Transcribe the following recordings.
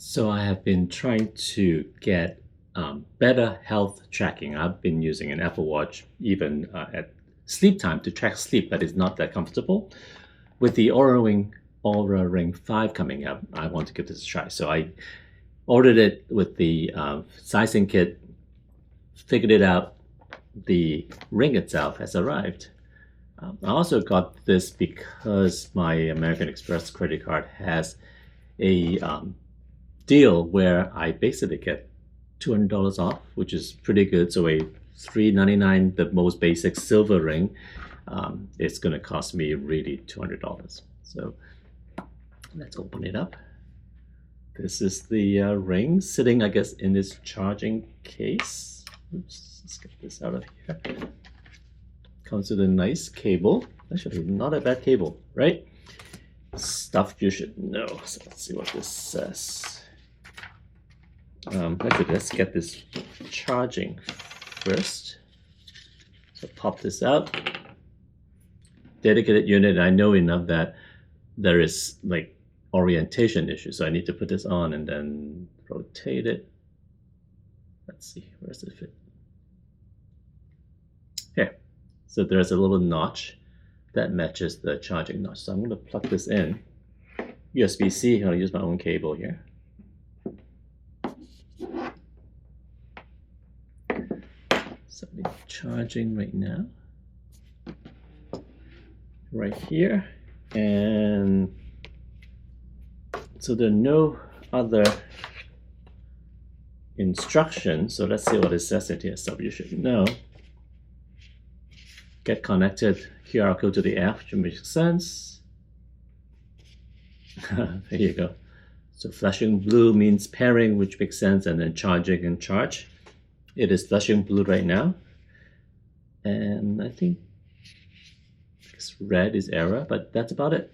So I have been trying to get better health tracking. I've been using an Apple Watch even at sleep time to track sleep, but it's not that comfortable. With the Oura Ring 5 coming up, I want to give this a try. So I ordered it with the sizing kit, figured it out. The ring itself has arrived. I also got this because my American Express credit card has a deal where I basically get $200 off, which is pretty good. So a $399, the most basic silver ring, it's going to cost me really $200. So let's open it up. This is the ring sitting, I guess, in this charging case. Oops, let's get this out of here. Comes with a nice cable. Actually, not a bad cable, right? Stuff you should know. So let's see what this says. Actually, let's get this charging first. So pop this out. Dedicated unit. I know enough that there is like orientation issues, so I need to put this on and then rotate it. Let's see, where's it fit? Here. So there's a little notch that matches the charging notch. So I'm going to plug this in. USB-C, I'll use my own cable here. So it's charging right now. Right here. And so there are no other instructions. So let's see what it says in here. So you should know. Get connected, QR code to the app, which makes sense. There you go. So flashing blue means pairing, which makes sense, and then charging and charge. It is flashing blue right now. And I think red is error, but that's about it.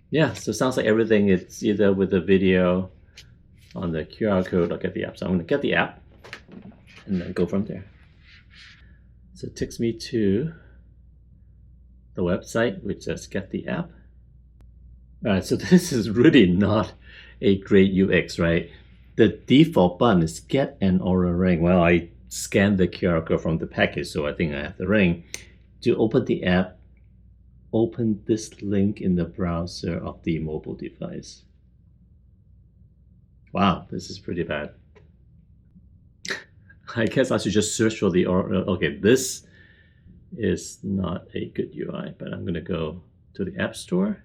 Yeah, so it sounds like everything, it's either with the video on the QR code or get the app. So I'm going to get the app and then go from there. So it takes me to the website, which says get the app. All right, so this is really not a great UX, right? The default button is get an Oura Ring. Well, I scanned the QR code from the package, so I think I have the ring. To open the app, open this link in the browser of the mobile device. Wow, this is pretty bad. I guess I should just search for the Oura. Okay, this is not a good UI, but I'm going to go to the App Store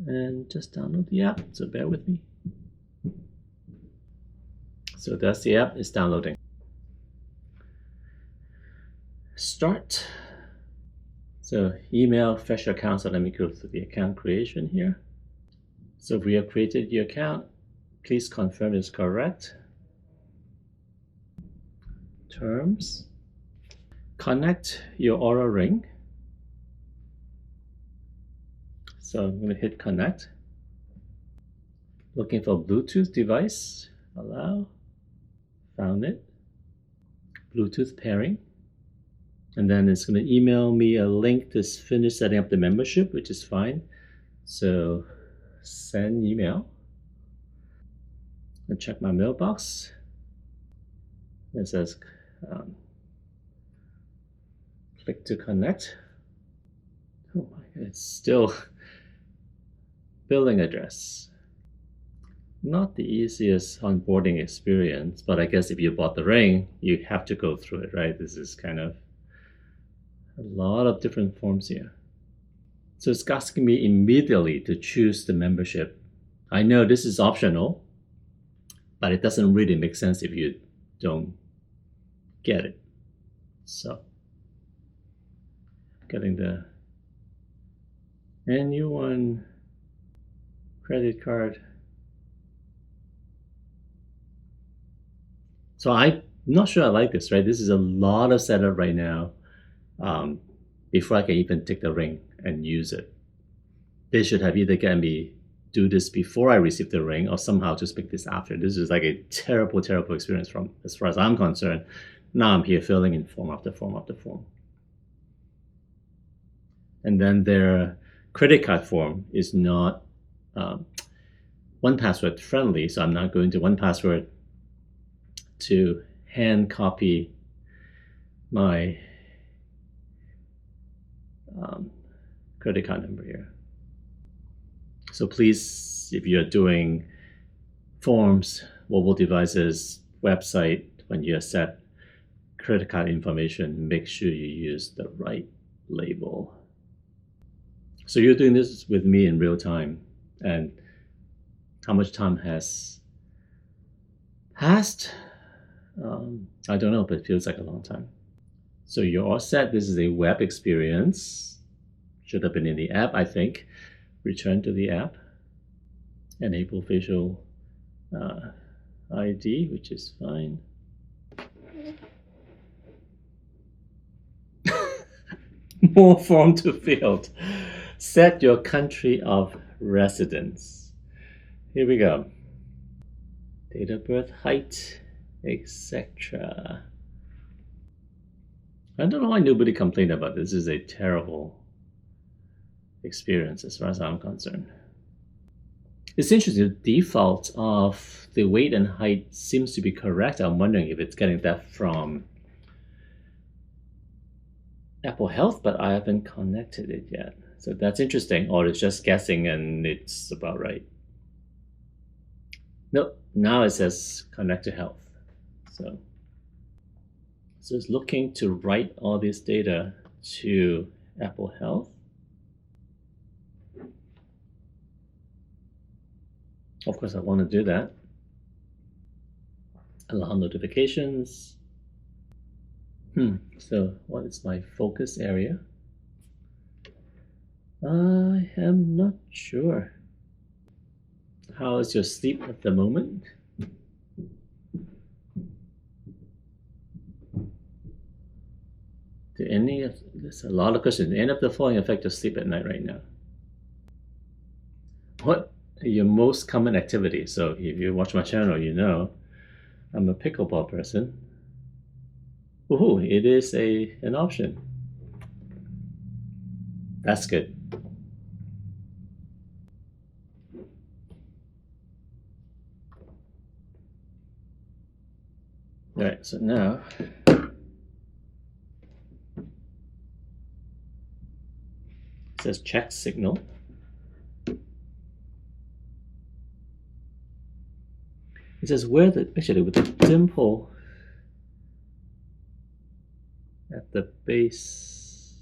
and just download the app. So bear with me. So that's the app. It's downloading. Start. So email, fetch your account. So let me go through the account creation here. So if we have created your account, please confirm it's correct. Terms. Connect your Oura Ring. So I'm going to hit connect. Looking for Bluetooth device. Allow. Found it. Bluetooth pairing. And then it's going to email me a link to finish setting up the membership, which is fine. So send email. And check my mailbox. It says click to connect. Oh my God, it's still billing address. Not the easiest onboarding experience, but I guess if you bought the ring, you have to go through it, right? This is kind of a lot of different forms here. So it's asking me immediately to choose the membership. I know this is optional, but it doesn't really make sense if you don't get it. So getting the annual one, credit card. So I'm not sure I like this, right? This is a lot of setup right now before I can even take the ring and use it. They should have either get me do this before I receive the ring or somehow just make this after. This is like a terrible, terrible experience from as far as I'm concerned. Now I'm here filling in form after form after form. And then their credit card form is not 1Password friendly, so I'm not going to 1Password to hand copy my credit card number here. So please, if you're doing forms, mobile devices, website, when you accept credit card information, make sure you use the right label. So you're doing this with me in real time, and how much time has passed? I don't know, but it feels like a long time. So you're all set. This is a web experience. Should have been in the app, I think. Return to the app. Enable visual ID, which is fine. More form to fill. Set your country of residence. Here we go. Date of birth, height, etc. I don't know why nobody complained about this. This is a terrible experience as far as I'm concerned. It's interesting, the default of the weight and height seems to be correct. I'm wondering if it's getting that from Apple Health, but I haven't connected it yet. So that's interesting, or it's just guessing and it's about right. Nope, now it says connect to health. So it's looking to write all this data to Apple Health. Of course, I want to do that. Allow notifications. So what is my focus area? I am not sure. How is your sleep at the moment? There's a lot of questions. Do any of the following affect your sleep at night right now? What are your most common activities? So if you watch my channel, you know I'm a pickleball person. Woohoo, it is an option. That's good. All right, so now it says check signal. It says where actually with the dimple at the base.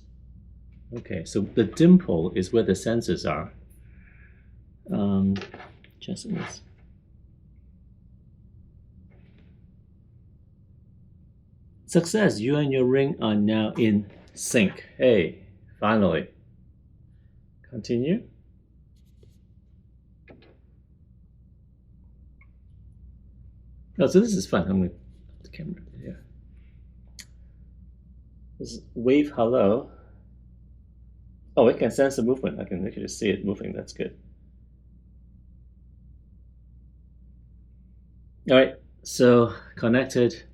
Okay, so the dimple is where the sensors are. Just this. Success, you and your ring are now in sync. Hey, finally. Continue. Oh, so this is fun. I'm going to put the camera here. This is wave hello. Oh, it can sense the movement. I can actually see it moving. That's good. All right, so connected.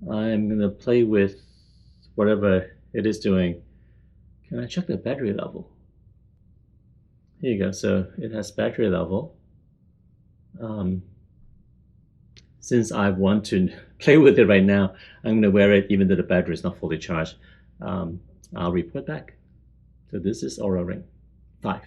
I'm going to play with whatever it is doing. Can I check the battery level? Here you go. So it has battery level. Since I want to play with it right now, I'm going to wear it even though the battery is not fully charged. I'll report back. So this is Oura Ring 5.